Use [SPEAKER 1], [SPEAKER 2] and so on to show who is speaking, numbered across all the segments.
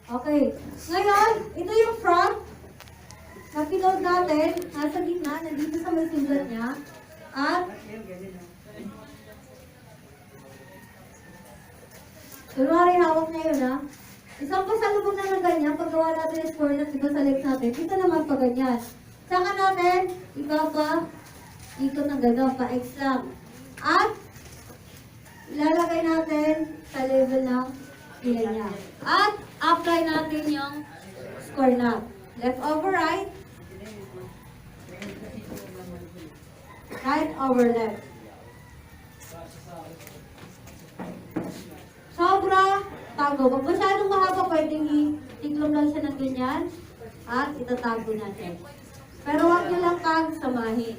[SPEAKER 1] Okay. Ngayon, ito yung front. Napinood natin, nasa gitna, nandito sa may sulat niya. At, kunwari hawak niya yun, ha? Isang pasalubong na ng ganyan, paggawa natin yung score na sinuselect natin, dito naman pa ganyan. Saka natin, ikot ng gano'n, pa-X lang. At, ilalagay natin sa level ng kilay niya. At, apply natin yung score na. Left over right. Right over left. Sobra tago. Pag masyadong mahaba, pwedeng i-tiklom lang siya ng ganyan at itatago natin. Pero huwag niyo lang kang samahin.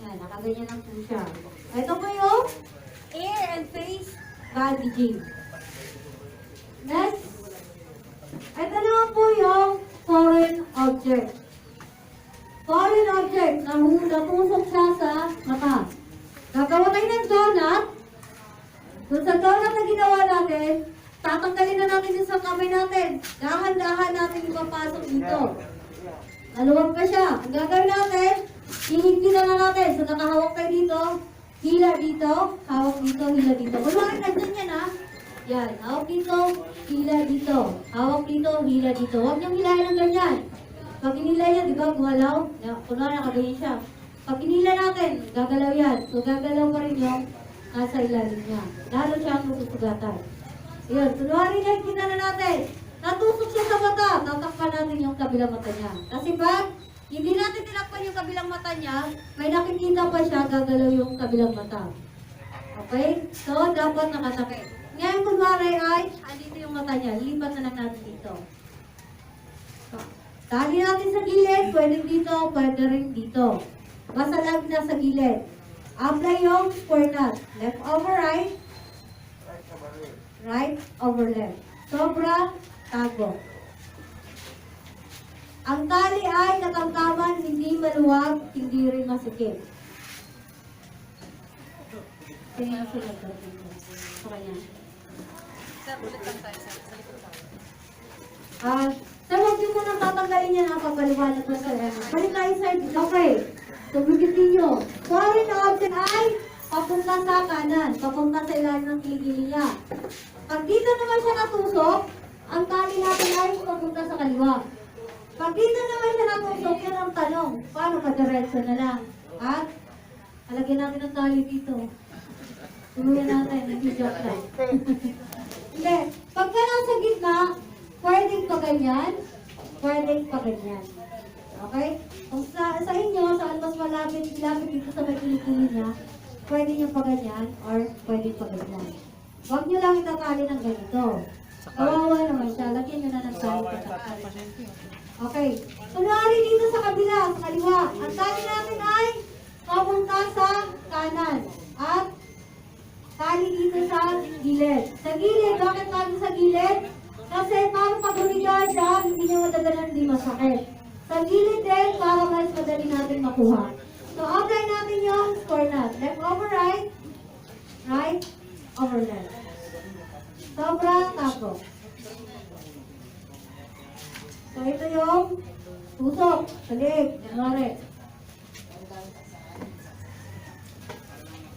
[SPEAKER 1] Yan, nakaganyan lang po siya. Ito po yung ear and face bandaging. Next. Ito naman po yung foreign object. Foreign object, natusok siya sa mata. Gagawa tayo ng donut. Doon sa donut na ginawa natin, tatanggalin na natin yung sa kamay natin. Dahan-dahan natin ipapasok dito. Naluwag pa siya. Ang gagawin natin, ihigpitan na natin. So nakahawak tayo dito, hila dito, hawak dito, hila dito. Kunwari nandyan yan ha. Yan, hawak dito, hila dito. Hawak dito, hila dito. Huwag niyong hilahin ng ganyan. Pag hinila yan, di ba, gumalaw? Kunwari nakaganyan siya. Pag hinila natin, gagalaw yan. So gagalaw pa rin yung nasa ilalim niya. Lalo siyang masusugatan. Yun, kunwari nakikita na natin. Natusok siya sa mata. Tatakpan natin yung kabilang mata niya. Kasi pag hindi natin tinakpan yung kabilang mata niya, may nakikita pa siya, gagalaw yung kabilang mata. Okay? So, dapat nakatakip. Ngayon, kunwari ay, andito yung mata niya. Lipat na lang natin dito. Tali natin sa gilid, pwede dito, pwede rin dito. Basta lang na sa gilid. Apply yung square knot. Left over right. Right over left. Sobra, tago. Ang tali ay nakamkaman, hindi maluwag, hindi rin masikip. Kaya yung sulat dito. Sa kanya.
[SPEAKER 2] Sir, ulit lang tayo, sir.
[SPEAKER 1] So, huwag niyo muna tatanggalin yan ang papaliwanag ko sa Emma. Balik tayo sa okay. So, bigitin nyo. Foreign object ay papunta sa kanan, papunta sa ilalim ng kilikili niya. Pag dito naman siya natusok, ang tali natin ay papunta sa kaliwa. Pag dito naman siya natusok, yan ang tanong. Paano ka diretso na lang? At, alagyan natin ang tali dito. Tuluyan natin, hindi joke lang. Hindi. Pagka nasa gitna, pwedeng pa ganyan, pwedeng pa ganyan. Okay? Kung sa inyo, saan mas malapit dito sa may kilikili niya, pwede nyo pa ganyan or pwede pa ganyan. Huwag nyo lang itatali ng ganito. Kawawa naman siya, lagyan nyo na ng tali pa. Okay. Kunwari dito sa kabila, sa kaliwa, ang tali natin ay papunta sa kanan. At tali dito sa gilid. Sa gilid, bakit tali sa gilid? Kasi para pag humiga siya, hindi niya madadalan, hindi masakit. Sa gilid din, para mas madali natin makuha. So, apply natin yung score knot. Left over right, right over left. Sobra, tapo. So, ito yung tusok, salig, yanwari.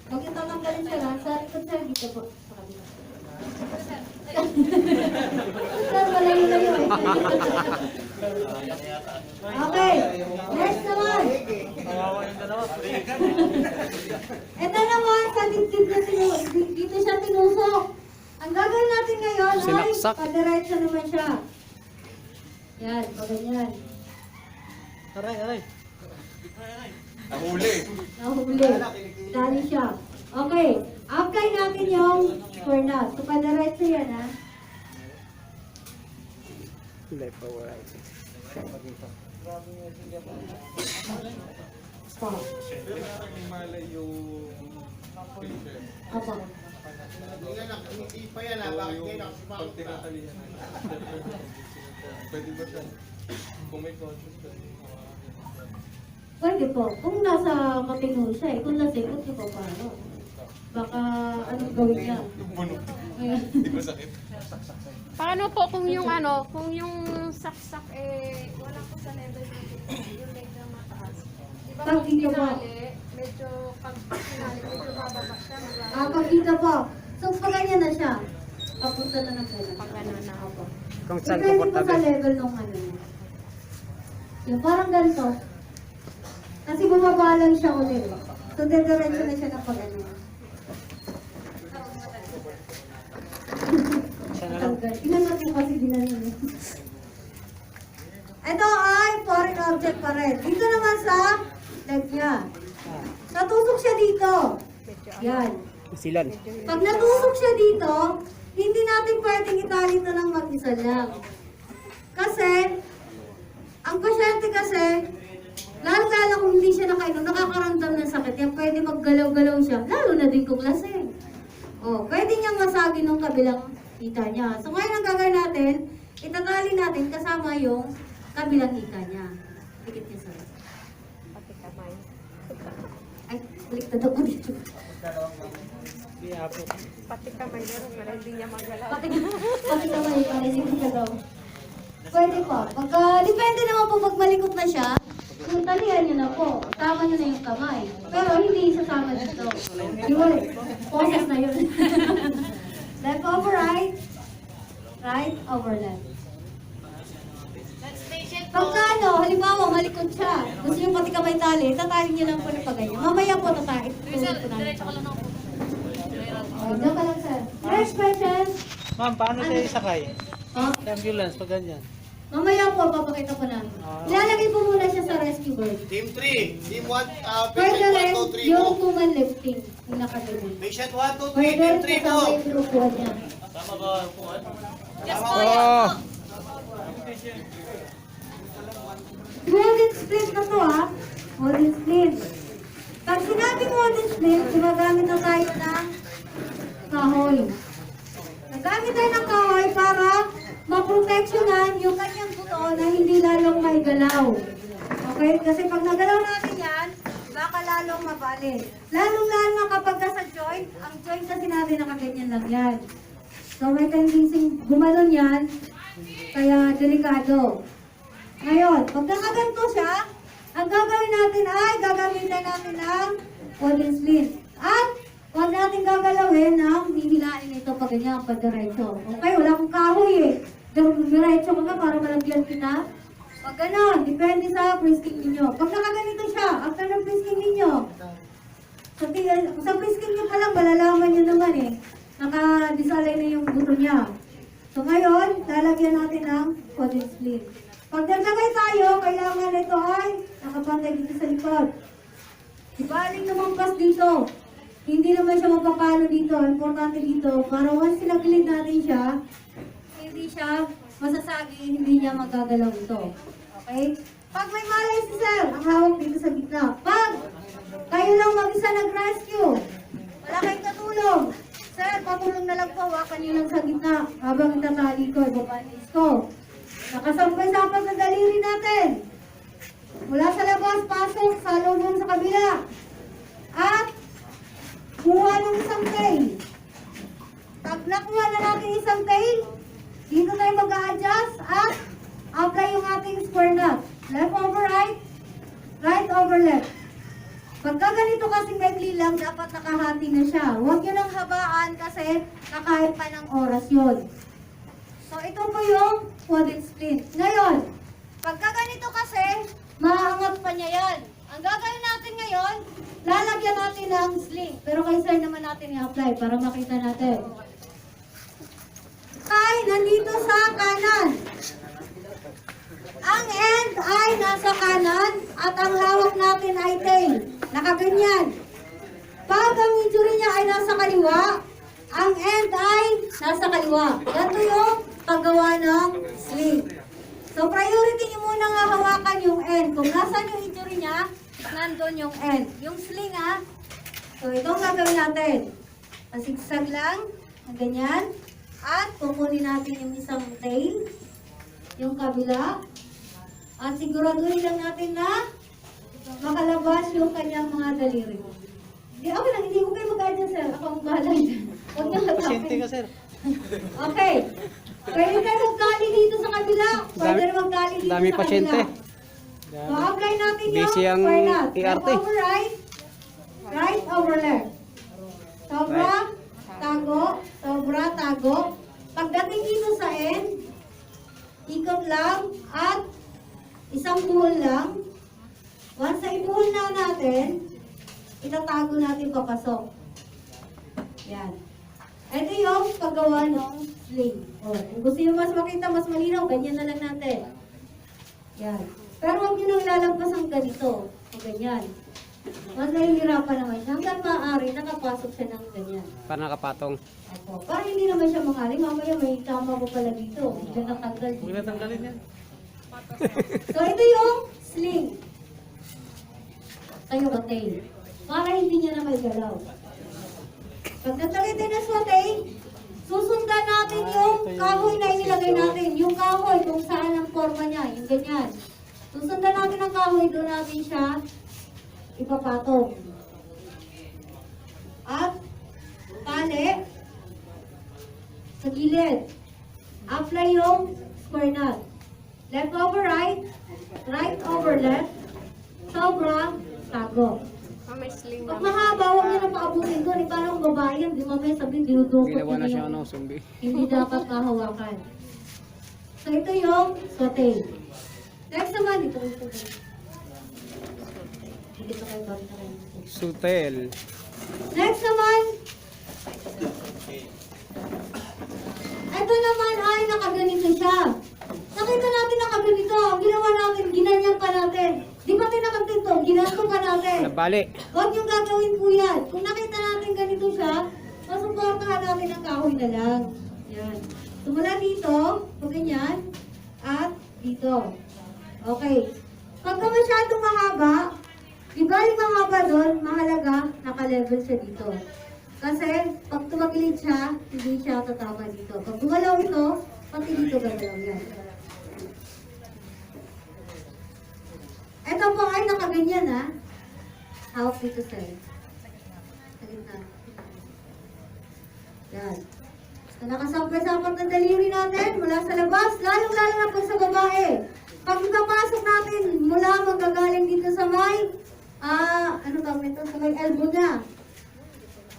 [SPEAKER 1] Huwag yung tatanggalin siya lang, sa likod siya, dito po, sa kabila. Sir, malayo-layo eh. Okay, next naman. Ito naman, sa dibdib na dito siya tinusok. Ang gagawin natin ngayon ay padiretso naman siya. Yan, paganyan.
[SPEAKER 3] Aray.
[SPEAKER 4] Nahuli.
[SPEAKER 1] Nahuli. Dali siya. Okay, apply natin yung square knot. So, padiretso yan ha.
[SPEAKER 3] Left over right.
[SPEAKER 1] Stop.
[SPEAKER 4] Malay yung picture.
[SPEAKER 1] Apo.
[SPEAKER 4] Hindi pa yan ha, bakit ngayon nakasipangot ka? Tinatalihan na. Pwede ba siya? Kung may conscious ka.
[SPEAKER 1] Pwede po. Kung nasa matino siya eh. Kung nasikot niyo po paano. Baka anong gawin niya.
[SPEAKER 4] Bunog.
[SPEAKER 1] Ayan.
[SPEAKER 4] Di ba sakit?
[SPEAKER 2] Paano po kung yung ano, kung yung saksak wala po sa level yung leg na mataas. Diba
[SPEAKER 1] Pag
[SPEAKER 2] kung
[SPEAKER 1] dito po.
[SPEAKER 2] medyo pag tinali, medyo bababa siya.
[SPEAKER 1] Pag dito po. So, pag ganyan na siya, papunta na ng pula.
[SPEAKER 2] Pag ano na ako.
[SPEAKER 3] Kung saan
[SPEAKER 1] Depende po sa
[SPEAKER 3] komportable.
[SPEAKER 1] level ng ano niya. Yung parang ganito. Kasi bumaba lang siya ulit. So, dediretso na siya ng pag-ano.
[SPEAKER 3] Siya na lang.
[SPEAKER 1] Tingnan natin kasi ginano niya. Ito ay foreign object pa rin. Dito naman sa leg niya. Natusok siya dito. Yan.
[SPEAKER 3] Silan.
[SPEAKER 1] Pag natusok siya dito, hindi natin pwedeng itali ito ng mag-isa lang. Kasi, ang pasyente kasi, lalo kung hindi siya nakainom, nakakaramdam ng sakit, yan pwede maggalaw-galaw siya, lalo na din kung lasing. O, pwede niyang masagi ng kabilang hita niya. So ngayon ang gagawin natin, itatali natin kasama yung kabilang hita niya. Pikit niya sa
[SPEAKER 2] Pati kamay.
[SPEAKER 1] ay, baliktad ako dito.
[SPEAKER 3] Kaya po.
[SPEAKER 2] Pati kamay meron, pero hindi niya magalaw.
[SPEAKER 1] Pati kamay, parinig ka daw. Pwede po. Depende naman po pag malikot na siya, kung talihan niyo na po, tama niyo na yung kamay. Pero hindi isasama dito. Yun, poses na yun. Left over right, right over left. Pagka ano, halimbawa malikot siya, gusto niyo pati kamay tali, tatali niyo lang po na pag ganyan. Mamaya po tatali. Diretso ka lang ako. Diyan ka lang sir. Next question.
[SPEAKER 3] Ma'am, paano siya isakay?
[SPEAKER 1] Oh,
[SPEAKER 3] Sa ambulance pag ganyan.
[SPEAKER 1] mamaya po, papakita ko namin. Ilalagay po muna siya sa rescue bird.
[SPEAKER 4] Team 3. Team 1,
[SPEAKER 1] Further
[SPEAKER 4] patient
[SPEAKER 1] rin,
[SPEAKER 4] 1, 2, 3
[SPEAKER 1] yung
[SPEAKER 4] po.
[SPEAKER 1] tuman lifting, yung nakagaling.
[SPEAKER 4] Patient 1, 2, 3.
[SPEAKER 1] Further,
[SPEAKER 4] Team 3 po.
[SPEAKER 1] kasama yung grupuan niya.
[SPEAKER 3] Oh!
[SPEAKER 1] Golden split na to ha. Golden split. Pag sinabing golden split, gumagamit na tayo ng kahoy. Nagamit tayo ng kahoy para maproteksyonan yung kanyang buto na hindi lalong may galaw. Okay? Kasi pag nagalaw natin yan, baka lalong mabali. Lalong-lalo na kapag nasa joint, ang joint kasi natin nakaganyan lang yan. So may tendency gumanon yan, kaya delikado. Ngayon, pag nakaganto siya, ang gagawin natin ay gagamitan natin ng golden split. At huwag natin gagalawin ng hihilain ito pag ganyan, pag diretso. Okay, wala akong kahoy eh. Diretso ka nga para malagyan kita. Pag ganon, depende sa frisking ninyo. Pag nakaganito siya, after ng frisking ninyo, sa frisking nyo pa lang, malalaman nyo naman eh. Naka-disalay na yung buto niya. So ngayon, lalagyan natin ng golden split. Pag naglagay tayo, kailangan ito ay nakapantay dito sa likod. Ibaling naman pas dito. Hindi naman siya mapapalo dito. Importante dito, para once sinagilid natin siya, hindi siya masasagi, hindi niya magagalaw ito. Okay? Pag may malay si sir, ang hawak dito sa gitna. Pag kayo lang mag-isa nag-rescue, wala kayong katulong. Sir, patulong na lang po, hawakan niyo lang sa gitna habang itatali ko, ibabanis ko. Nakasampay-sampay sa daliri natin. Mula sa labas, pasok, sa loob sa kabila. At kuha ng isang tail. Pag nakuha na natin isang tail, dito tayo mag-a-adjust at apply yung ating square knot. Left over right, right over left. Pagka ganito kasing maikli lang, dapat nakahati na siya. Huwag nyo nang habaan kasi kakain pa ng oras yun. So, ito po yung golden split. Ngayon, pagka ganito kasi, maaangat pa niya yan. Ang gagawin natin ngayon, lalagyan natin ng sling. Pero kay sir naman natin i-apply para makita natin. Ay, nandito sa kanan. Ang end ay nasa kanan at ang hawak natin ay tail. Nakaganyan. Pag ang injury niya ay nasa kaliwa, ang end ay nasa kaliwa. Ganito yung paggawa ng sling. So, priority niyo muna nga hawakan yung end. Kung nasan yung injury niya, nandun yung end. Yung sling ha. So, ito ang gagawin natin. Pasigsag lang, na ganyan. At kukunin natin yung isang tail, yung kabila. At siguraduhin lang natin na makalabas yung kanyang mga daliri. Hindi, okay lang, hindi ko kayo mag-adjust sir. Ako ang bahala dyan. Huwag niyo
[SPEAKER 3] Pasyente ka,
[SPEAKER 1] hatapin.
[SPEAKER 3] sir.
[SPEAKER 1] Okay. Pwede kayo maggali dito sa kabila. Pwede rin maggali dito
[SPEAKER 5] dami
[SPEAKER 1] sa
[SPEAKER 5] pasyente.
[SPEAKER 1] kabila. So, apply natin yung
[SPEAKER 5] Busy ang
[SPEAKER 1] square knot.
[SPEAKER 5] ERT.
[SPEAKER 1] Left over right. Right over left. Sobra, tago, sobra, tago. Pagdating dito sa end, ikot lang at isang buhol lang. Once na ibuhol na natin, itatago natin papasok. Yan. Ito yung paggawa ng sling. O, kung gusto nyo mas makita, mas malinaw, ganyan na lang natin. Yan. Pero huwag nyo nang lalampas ang ganito. O ganyan. Mas nahihirapan naman siya. Hanggang maaari, nakapasok siya ng ganyan.
[SPEAKER 5] Para nakapatong.
[SPEAKER 1] Opo. Para hindi naman siya mangali. Mamaya may tama ko pala dito. Hindi na natanggal.
[SPEAKER 3] Huwag na tanggalin yan.
[SPEAKER 1] So, ito yung sling. Tayo ka tail. Para hindi niya na may galaw. Pag natagay tayo na swatay, susundan natin yung kahoy na inilagay natin. Yung kahoy kung saan ang forma niya. Yung ganyan. Susundan natin ang kahoy, doon natin siya ipapatong. At tali sa gilid. Apply yung square knot. Left over right, right over left, sobra, tago.
[SPEAKER 2] May sling
[SPEAKER 1] Pag
[SPEAKER 2] na.
[SPEAKER 1] mahaba, huwag niyo na paabutin doon. Eh, parang babae yan. Di mamaya sabihin, dinudukot
[SPEAKER 5] Ginawa na
[SPEAKER 1] niya
[SPEAKER 5] siya
[SPEAKER 1] yung-
[SPEAKER 5] ano, zombie.
[SPEAKER 1] Hindi dapat kahawakan. So, ito yung saute. Next naman, ito yung saute. Dito kayo, bakit kayo.
[SPEAKER 5] Sutel.
[SPEAKER 1] Next naman, ito naman ay nakaganito siya. Nakita natin nakaganito. Ang ginawa natin, ginanyan pa natin. Di ba tinakatin to? Ginanto pa natin.
[SPEAKER 5] Nabali.
[SPEAKER 1] Huwag yung gagawin po yan. Kung nakita natin ganito siya, masuportahan natin ang kahoy na lang. Yan. Tumula dito, pag ganyan, at dito. Okay. Pagka masyadong mahaba, di ba yung mahaba doon, mahalaga, naka-level siya dito. Kasi, pag tumagilid siya, hindi siya tatama dito. Pag gumalaw ito, pati dito gagalaw yan. Ito po ay nakaganyan ha. Hawak dito sir. Sa gitna. Yan. So, nakasampay-sampay na daliri natin mula sa labas, lalong-lalo na po sa babae. Pag ipapasok natin mula magagaling dito sa may, ano tawag nito? Sa may elbow niya.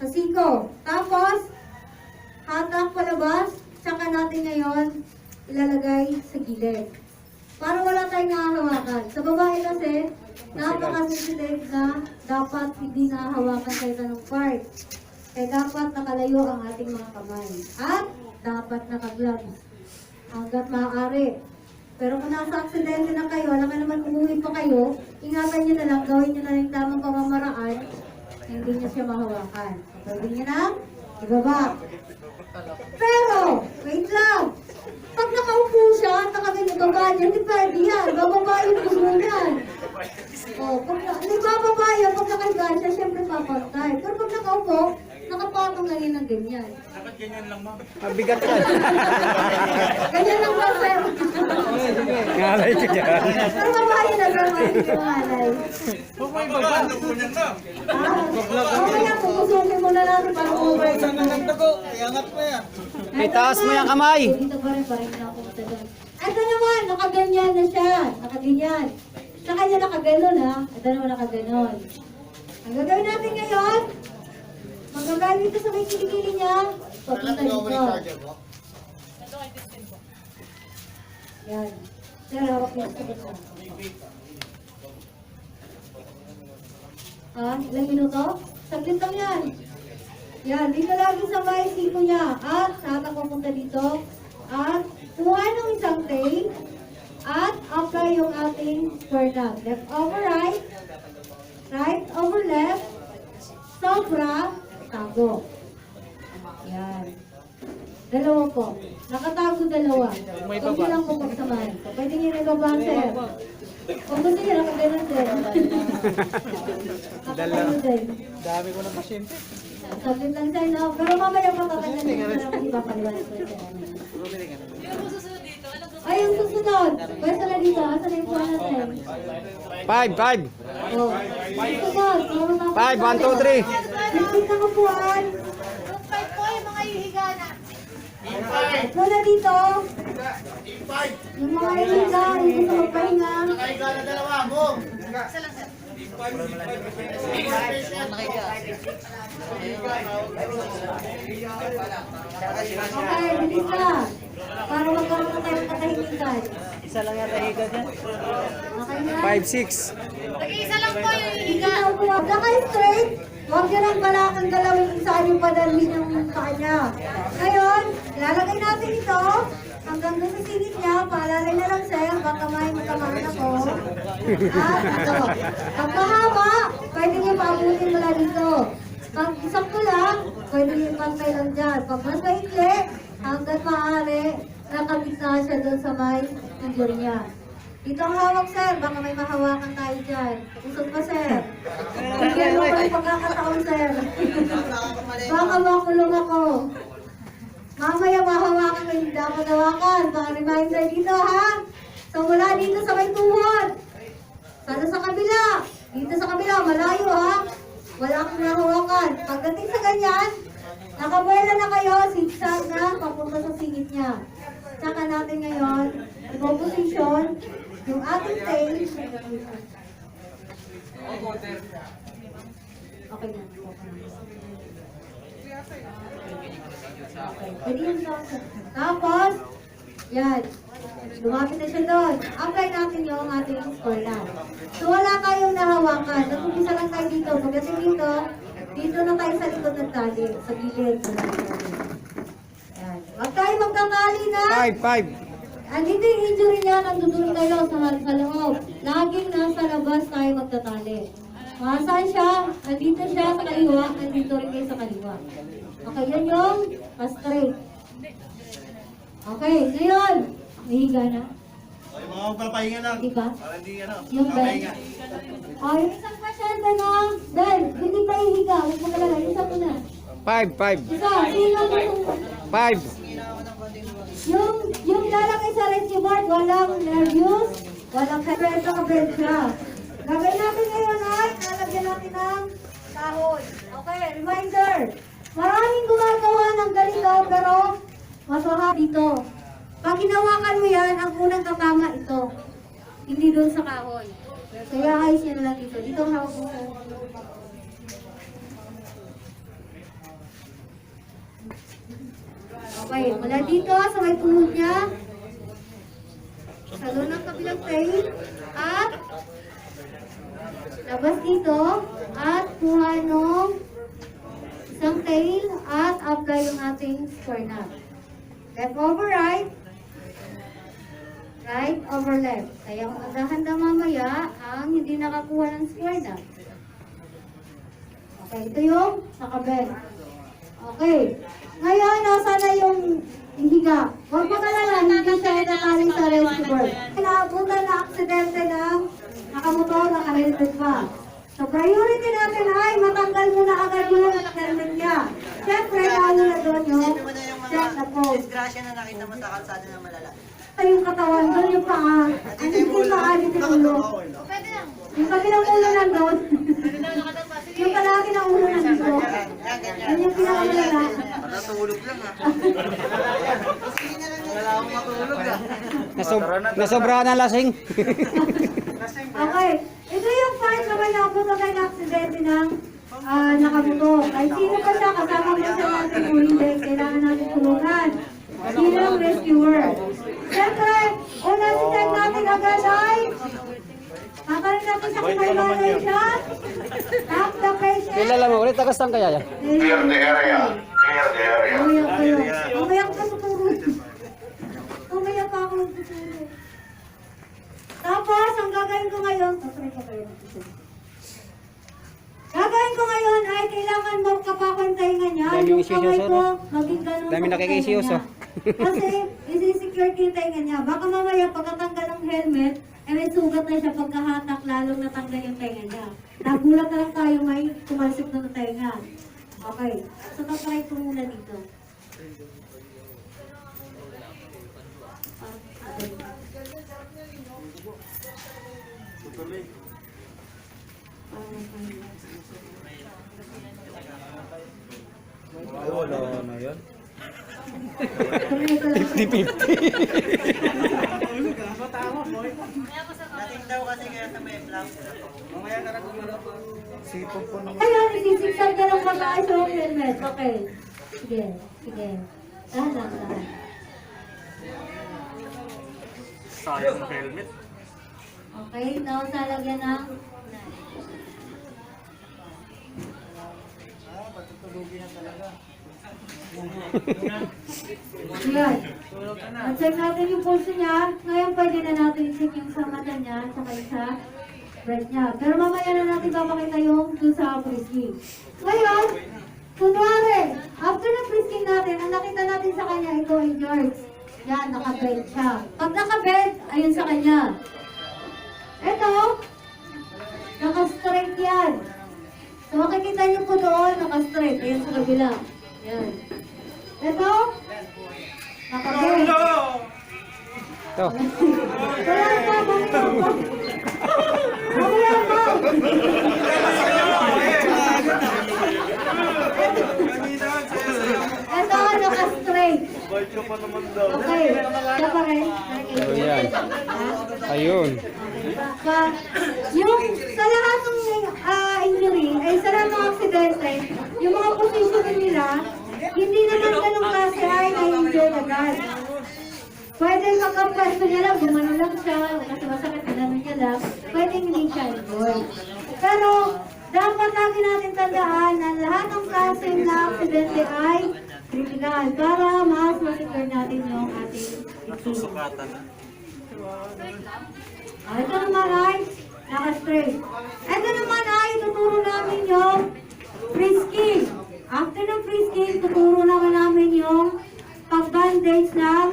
[SPEAKER 1] Sa siko. Tapos, hatak palabas, tsaka natin ngayon ilalagay sa gilid. Para wala tayong nahahawakan. Sa babae kasi, napaka-sensitive na dapat hindi nahahawakan sa itanong part. Kaya dapat nakalayo ang ating mga kamay. At dapat naka-gloves. Hanggat maaari. Pero kung nasa aksidente na kayo, alam ka naman umuwi pa kayo, ingatan nyo na lang, gawin nyo na lang yung tamang pamamaraan, hindi nyo siya mahawakan. Gawin nyo na, ibaba. Pero, wait lang. Pag nakaupo siya, nakaganyan baba niya, hindi pwede yan. Bababa yung puso niyan. O, pag nagbababa yan, pag nakahiga siya, syempre papantay. Pero pag nakaupo, nakapatong lang yan ng ganyan.
[SPEAKER 5] Mabigat yan.
[SPEAKER 1] Ganyan lang ba, sir?
[SPEAKER 5] Ngalay ka dyan.
[SPEAKER 1] Pero babae na gawin yung alay. Okay na, pupusukin mo na natin para umuwi.
[SPEAKER 5] Itaas mo yung kamay.
[SPEAKER 1] Dito pa rin na ako matagal. Ito naman, nakaganyan na siya. Nakaganyan. Sa kanya nakaganon ha. Ito naman nakaganon. Ang gagawin natin ngayon, magagaling dito sa may kilikili niya. Papunta dito. Yan. Sir, hawak niya sa kita. Ha? Ilang minuto? Saglit lang yan. Yan, dito lagi sa may siko niya. At saan ako punta dito? At kuha ng isang tape. At apply yung ating square knot. Left over right. Right over left. Sobra. Tago. Yan. Dalawa po. Nakatago dalawa. Kung lang po pagsamahan ko. Pwede nyo rin babaan, sir. Kung gusto nyo, nakaganon din. Nakaganon din.
[SPEAKER 3] Dami ko ng pasyente.
[SPEAKER 1] Saglit lang sa'yo, no? Pero mamaya patatanggal nyo para kung ipapaliwanag ko sa'yo. Ay, yung susunod. Pwede na dito. Asa na yung puwan natin?
[SPEAKER 5] 5, 5.
[SPEAKER 1] Oh. Susunod.
[SPEAKER 5] 5, 1, 2, 3.
[SPEAKER 1] Repeat na kupuan.
[SPEAKER 6] Group 5 po yung mga hihiga na.
[SPEAKER 1] Tatlo na dito. Yung mga iliga, yung gusto magpahinga.
[SPEAKER 4] Nakahiga na dalawa, boom!
[SPEAKER 1] Okay, bilis ka. Para magkaroon na tayo ng katahimikan.
[SPEAKER 3] Isa lang yata higa dyan.
[SPEAKER 1] Okay na?
[SPEAKER 5] 5-6.
[SPEAKER 2] Isa lang po yung
[SPEAKER 1] Hindi na upo. Huwag kayo straight. Huwag nyo lang balakang galawin kung saan yung padalhin ng paa niya. Ngayon, lalagay natin ito hanggang doon sa singit niya. Paalalay na lang, sir. Baka may matamaan ako. At ito. Pag mahaba, pwede niyo paabutin mula dito. Pag isang lang, pwede niyo pantay lang dyan. Pag mas maikli, hanggang maaari, nakabit na siya doon sa may injury niya. Dito ang hawak, sir. Baka may mahawakan tayo dyan. Usog pa, sir. Bigyan mo pa yung pagkakataon, sir. Baka makulong ako. Mamaya mahawakan ko yung dapat hawakan. Baka reminder dito, ha? So, mula dito sa may tuhod. Sana sa kabila. Dito sa kabila, malayo, ha? Wala akong nahawakan. Pagdating sa ganyan, nakabuela na kayo, zigzag na, papunta sa singit niya. Saka natin ngayon, i-position yung ating tail. Okay na. Okay. Pwede yun lang. Tapos, yan. Lumapit na siya doon. Apply natin yung ating score na. So, wala tayong nahawakan. Nag-umpisa lang tayo dito. Pagdating dito, dito na tayo sa likod ng tali. Sa gilid. Yan. Huwag tayo magkakali na.
[SPEAKER 5] 5-5.
[SPEAKER 1] Andito yung injury niya, nandudun kayo sa loob. Laging nasa labas tayo magtatali. Saan siya? Andito siya sa kaliwa, andito rin kayo sa kaliwa. Okay, yan yung pa-straight. Okay, ngayon, mahiga na.
[SPEAKER 4] Okay, mga magpapahinga lang.
[SPEAKER 1] Diba?
[SPEAKER 4] Para hindi,
[SPEAKER 1] Yung bed.
[SPEAKER 4] papahinga.
[SPEAKER 1] Okay, isang pasyente na, Ben, hindi pa hihiga. Huwag mo kalala, isa ko na.
[SPEAKER 5] 5-5.
[SPEAKER 1] Isa, sino mo yung...
[SPEAKER 5] 5.
[SPEAKER 1] Yung lalagay sa rescue board, walang nervous, walang sekreto ka bed siya. Gagawin natin ngayon ay, lalagyan natin ng kahoy. Okay, reminder. Maraming gumagawa ng ganito, pero mas mahal dito. Pag hinawakan mo yan, ang unang tatama ito. Hindi doon sa kahoy. Kaya ayos niya na lang dito. Dito ang hawak mo. Okay, mula dito sa may tuhod niya. Sa doon ng kabilang tail. At labas dito. At kuha nung isang tail. At apply yung ating square knot. Left over right. Right over left. Kaya kung magdahanda mamaya ang hindi nakakuha ng square knot. Okay, ito yung nakabend. Okay. Ngayon, nasa na yung higa. Huwag mo kalala, hindi siya natali sa rescue board. Naabutan na aksidente ng nakamotor, naka-helmet pa. So, priority natin ay matanggal mo na agad yung helmet niya. Siyempre, lalo na doon yung set na pose.
[SPEAKER 6] Disgrasya na nakita mo sa kalsada na malala.
[SPEAKER 1] Ito yung katawan, doon yung paa. Ano yung paa, dito yung ulo. Yung kabilang ulo nandun. Yung palagi ng ulo nandito. Yan yung pinakamalala.
[SPEAKER 6] Natulog lang ha. Wala akong matulog ha.
[SPEAKER 5] Nasobrahan ng lasing.
[SPEAKER 1] Okay. Ito yung part na may napunta tayo ng aksidente ng nakamotor. Ay, sino pa siya? Kasama mo siya natin kung hindi. Kailangan natin tulungan. Sino ang rescuer? Siyempre, una si-check natin agad ay kakarin natin sa kung may violation. Tap the patient.
[SPEAKER 5] Kilala mo ulit, tagas kaya yan.
[SPEAKER 7] Clear the area. Clear the area.
[SPEAKER 1] Umayak kayo. Umayak ka tuturo. Umayak pa ako tuturo. Tapos, ang gagawin ko ngayon, gagawin ko ngayon ay kailangan magkapapantay nga niya.
[SPEAKER 5] Dami
[SPEAKER 1] Yung
[SPEAKER 5] yung
[SPEAKER 1] kamay
[SPEAKER 5] issues,
[SPEAKER 1] ko,
[SPEAKER 5] no?
[SPEAKER 1] maging ganun
[SPEAKER 5] Dami
[SPEAKER 1] sa
[SPEAKER 5] nakikisiyos,
[SPEAKER 1] tenga niya. Kasi, isi-secure ko yung tenga niya. Baka mamaya, pagkatanggal ng helmet, eh may sugat na siya pagkahatak, lalong natanggal yung tenga niya. Nagulat na lang tayo, may tumalsik na ng tenga. Okay. So, tatry ko muna dito.
[SPEAKER 3] Wala na yan.
[SPEAKER 6] Dating daw kasi kaya sa may blouse.
[SPEAKER 1] Ayun, isisiksan ka ng pagkakas yung helmet. Okay. Sige, sige. Dahan lang, dahan.
[SPEAKER 4] Sayang ng helmet.
[SPEAKER 1] Okay, now lalagyan ng yan. Check natin yung pulse niya. Ngayon pwede na natin check yung sa mata niya saka yung sa breath niya. Pero mamaya na natin papakita yung dun sa frisking. Ngayon, kunwari, after na frisking natin, ang nakita natin sa kanya, ito ay George. Yan, nakabed siya. Pag nakabed, ayun sa kanya. Ito, naka-straight yan. So makikita niyo po doon, naka-straight. Ayan sa kabila. Yan. Ito, nakabed.
[SPEAKER 5] Ito.
[SPEAKER 1] Kaya pa, mamaya pa. Ito, naka-straight.
[SPEAKER 4] Bait ka pa naman daw.
[SPEAKER 1] Okay, siya pa rin.
[SPEAKER 5] Ayan. Ayun.
[SPEAKER 1] Yung sa lahat ng injury, ay sa lahat ng aksidente, yung mga position nila, hindi naman ganun kasi ay na-injure agad. Pwede kakapwesto niya lang, gumano lang siya, kasi masakit na niya lang, pwede hindi siya injured. Pero, dapat lagi natin tandaan na lahat ng klase na aksidente ay critical para mas masecure natin yung ating
[SPEAKER 4] Susukatan.
[SPEAKER 1] ito naman ay naka-straight. Ito naman ay tuturo namin yung frisking. After ng frisking, tuturo naman namin yung pag-bandage ng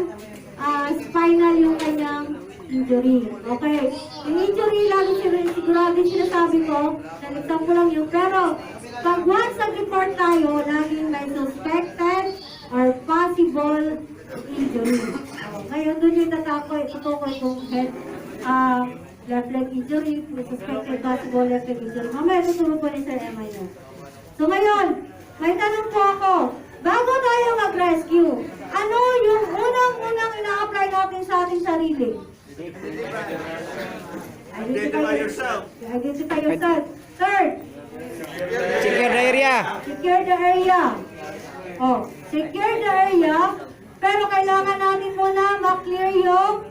[SPEAKER 1] spinal yung kanyang injury. Okay. Yung injury, lagi sigurado sinasabi ko, nag-example lang yun. Pero, pag once nag-report tayo, laging may suspected or possible injury. Ngayon, doon yung tutukoy kung left leg injury, may suspected possible left leg injury. Mamaya, tuturo po ni Sir Emma yun. So ngayon, may tanong po ako. Bago tayo mag-rescue, ano yung unang-unang ina-apply natin sa ating sarili?
[SPEAKER 4] Identify yourself.
[SPEAKER 1] Identify yourself. Third,
[SPEAKER 5] Secure the area.
[SPEAKER 1] secure the area. Oh, secure the area. Pero kailangan natin muna ma-clear yung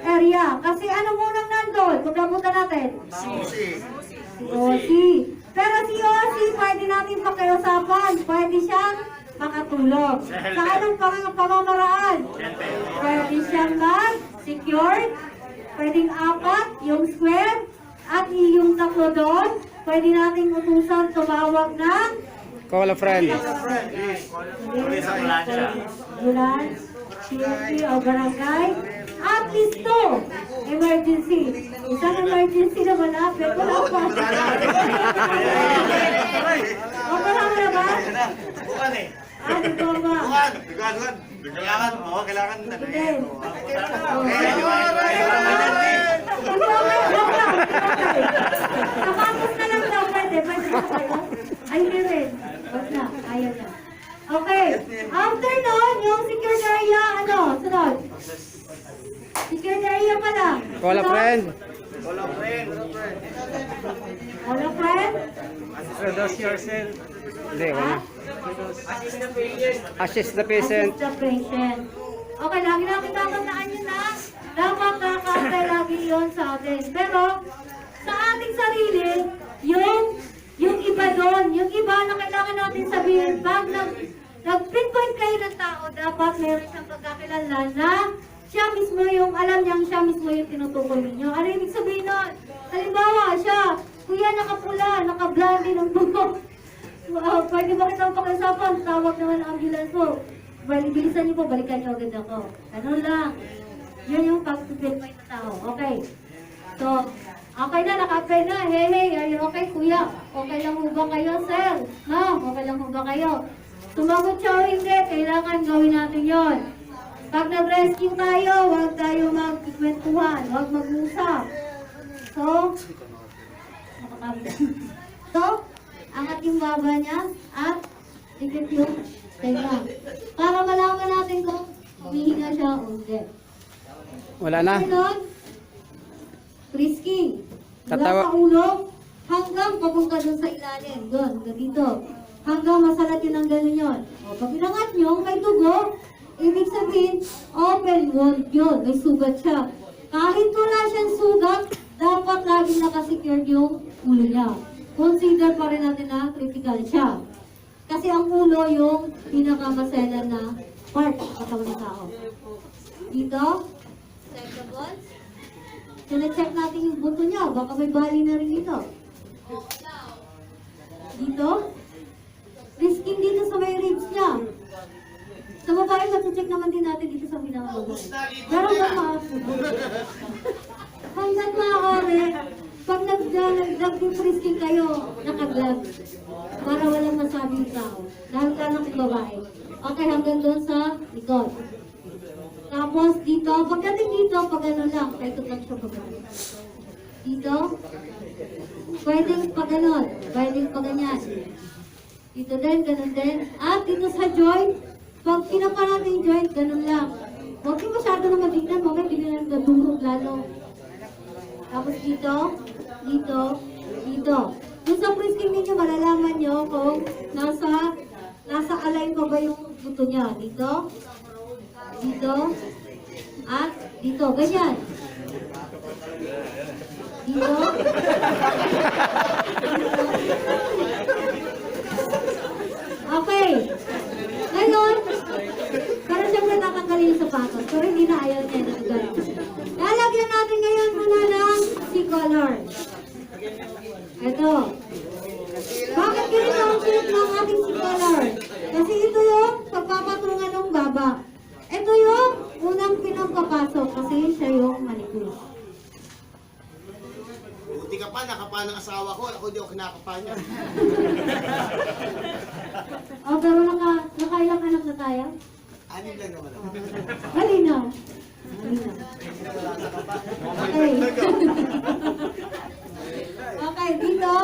[SPEAKER 1] area. Kasi ano munang nandun? Kung nabutan natin? Si OC. Pero si OC, pwede natin pakiusapan. Pwede siyang makatulong. Sa anong pamamaraan? Pwede siyang mag-secured. Pwedeng apat, yung square. At yung tatlo doon, pwede nating utusan tumawag ng
[SPEAKER 5] Call a friend.
[SPEAKER 1] ambulance, CFP o barangay, at least 2 emergency. Isang emergency na malapit, wala pa. O, marami na ba?
[SPEAKER 4] Bukan eh.
[SPEAKER 1] Ano ba ba?
[SPEAKER 4] Bukan. Kailangan mo, kailangan na.
[SPEAKER 1] Then, Nakapos na lang daw, pwede na kayo? Ay, hindi rin. Wag na, ayaw na. Okay, after nun, yung secured area, ano, sunod? Secured area pala.
[SPEAKER 5] Call a friend.
[SPEAKER 1] Call a friend?
[SPEAKER 3] Introduce yourself.
[SPEAKER 5] Hindi, wala. Assist the patient.
[SPEAKER 1] Assist the patient. Okay, lagi namin tatandaan yun na. Dapat nakaka-apply lagi yun sa atin. Pero, sa ating sarili, yung iba doon, yung iba na kailangan natin sabihin, pag nag-pinpoint kayo ng tao, dapat meron siyang pagkakilala na siya mismo yung, alam niyang siya mismo yung tinutukoy ninyo. Ano ibig sabihin nun? Halimbawa, siya, kuya nakapula, naka-blondie ng buhok. Pwede ba kitang pakiusapan? Tawag naman ang ambulance po. Bilisan niyo po, balikan niyo agad ako. Ano lang. Yun yung pag-pinpoint ng tao. Okay. So, okay na, naka-apply na. Hey, are you okay, kuya? Okay lang ho ba kayo, sir? Ma'am, okay lang ho ba kayo? Sumagot siya o hindi, kailangan gawin natin yon. Pag nag-rescue tayo, huwag tayo mag-kwentuhan, huwag mag-usap. So, angat yung baba niya at dikit yung Teka. Para malaman natin kung humihinga siya o hindi.
[SPEAKER 5] Wala na.
[SPEAKER 1] Ganon. Frisking. Mula
[SPEAKER 5] Tatawa-
[SPEAKER 1] sa ulo hanggang papunta dun sa ilalim. Doon, dito. Hanggang masalat yun ang gano'n yun. O, pag inangat nyo, may dugo, ibig sabihin, open wound yun. May sugat siya. Kahit wala siyang sugat, dapat laging nakasecured yung ulo niya. Consider pa rin natin na critical siya. Kasi ang ulo yung pinakamaselan na part ng katawan ng tao. Dito, second. Sina-check natin yung buto niya. Baka may bali na rin dito. Dito. Risking dito sa may ribs niya. Sa babae, mag-check naman din natin dito sa pinakalubo. Pero hanggang hanggang maaari, pag nag-frisking kayo, naka-glove. Para walang masabing tao. Dahil ka ng babae. Okay, hanggang doon sa likod. Tapos dito, pagdating dito, pag ano lang, paikot lang siya pag ano. Dito, pwedeng pag ganon, pwedeng pag ganyan. Dito din, ganun din. At dito sa joint, pag kinapa natin yung joint, ganun lang. Huwag yung masyado na matignan, mamaya hindi na nadurog lalo. Tapos dito, dito, dito. Kung sa frisking ninyo, malalaman nyo kung nasa align pa ba yung buto niya. Dito, dito, at dito. Ganyan. Dito. Okay. Ngayon, pero siyempre tatanggalin yung sapatos. Pero hindi na ayaw niya na gano'n. Lalagyan natin ngayon muna ng C-color. Ito. Bakit ganito ang suit ng ating C-color? Kasi ito yung pagpapatungan ng baba. Ito yung unang pinagpapasok kasi siya yung manicure.
[SPEAKER 4] Buti ka pa, nakapa ng asawa ko. Ako di ako kinakapa niya.
[SPEAKER 1] Oh, pero nakailang anak na tayo?
[SPEAKER 4] Anim lang naman ako.
[SPEAKER 1] Halina. Halina. Okay. Okay, dito.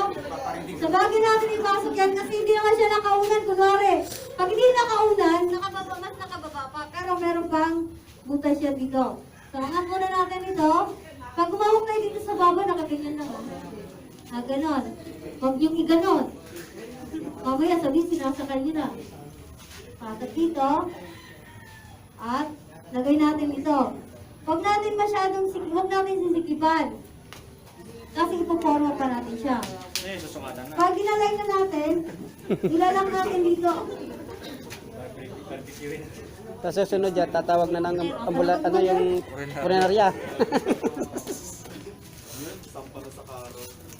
[SPEAKER 1] Sa bagay natin ipasok yan kasi hindi naman siya nakaunan. Kunwari, pag hindi nakaunan, mas nakababa pa. Pero meron pang butas siya dito. So, angat muna natin ito. Pag umawak tayo dito sa baba, nakaganyan lang. Ganon. Huwag yung iganon. Mamaya sabihin, sinasakal nyo na. Patat dito. At lagay natin ito. Huwag natin masyadong huwag natin sisikipan. Kasi ipoforma pa natin siya. Pag ginalay na natin, ilalang natin dito.
[SPEAKER 5] Tapos susunod yan, tatawag na ng yung punerarya.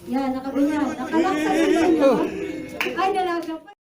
[SPEAKER 1] Yan, nakaganyan. Nakalak sa dito. Ay, nalagap pa.